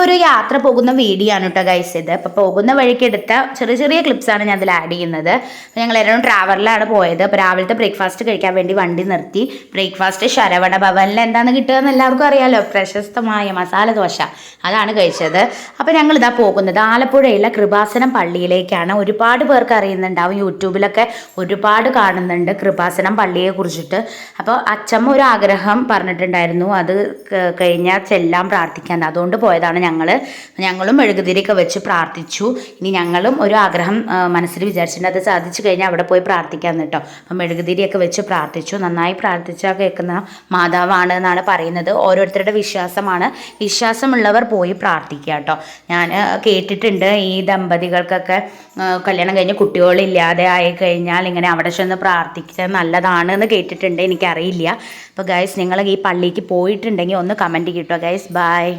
ഒരു യാത്ര പോകുന്ന വീഡിയോ ആണ് കേട്ടോ ഗൈസ് ഇത്. അപ്പോൾ പോകുന്ന വഴിക്ക് എടുത്ത ചെറിയ ചെറിയ ക്ലിപ്സാണ് ഞാൻ അതിൽ ആഡ് ചെയ്യുന്നത്. അപ്പോൾ ഞങ്ങൾ എല്ലാവരും ട്രാവലറിലാണ് പോയത്. അപ്പോൾ രാവിലത്തെ ബ്രേക്ക്ഫാസ്റ്റ് കഴിക്കാൻ വേണ്ടി വണ്ടി നിർത്തി. ബ്രേക്ക്ഫാസ്റ്റ് ശരവണ ഭവനിൽ എന്താണെന്ന് കിട്ടുകയെന്ന് എല്ലാവർക്കും അറിയാമല്ലോ, പ്രശസ്തമായ മസാല ദോശ, അതാണ് കഴിച്ചത്. അപ്പോൾ ഞങ്ങൾ ഇതാ പോകുന്നത് ആലപ്പുഴയിലെ കൃപാസനം പള്ളിയിലേക്കാണ്. ഒരുപാട് പേർക്ക് അറിയുന്നുണ്ടാവും, യൂട്യൂബിലൊക്കെ ഒരുപാട് കാണുന്നുണ്ട് കൃപാസനം പള്ളിയെ കുറിച്ചിട്ട്. അപ്പോൾ അച്ചമ്മ ഒരു ആഗ്രഹം പറഞ്ഞിട്ടുണ്ടായിരുന്നു, അത് കഴിഞ്ഞാൽ ചെല്ലാൻ പ്രാർത്ഥിക്കാൻ, അതുകൊണ്ട് പോയതാണ്. ഞങ്ങളും മെഴുകുതിരിയൊക്കെ വെച്ച് പ്രാർത്ഥിച്ചു. ഇനി ഞങ്ങളും ഒരു ആഗ്രഹം മനസ്സിൽ വിചാരിച്ചിട്ടുണ്ട്, അത് സാധിച്ചു കഴിഞ്ഞാൽ അവിടെ പോയി പ്രാർത്ഥിക്കാമെന്ന് കേട്ടോ. അപ്പം മെഴുകുതിരിയൊക്കെ വെച്ച് പ്രാർത്ഥിച്ചു. നന്നായി പ്രാർത്ഥിച്ചാൽ കേൾക്കുന്ന മാതാവാണ് എന്നാണ് പറയുന്നത്. ഓരോരുത്തരുടെ വിശ്വാസമാണ്. വിശ്വാസമുള്ളവർ പോയി പ്രാർത്ഥിക്കുക കേട്ടോ. ഞാൻ കേട്ടിട്ടുണ്ട് ഈ ദമ്പതികൾക്കൊക്കെ കല്യാണം കഴിഞ്ഞ് കുട്ടികളില്ലാതെ ആയി കഴിഞ്ഞാൽ ഇങ്ങനെ അവിടെ ചെന്ന് പ്രാർത്ഥിക്കാൻ നല്ലതാണ് എന്ന് കേട്ടിട്ടുണ്ട്. എനിക്കറിയില്ല. അപ്പോൾ ഗൈസ്, നിങ്ങൾ ഈ പള്ളിക്ക് പോയിട്ടുണ്ടെങ്കിൽ ഒന്ന് കമൻറ്റ് കിട്ടുക ഗൈസ്. ബൈ.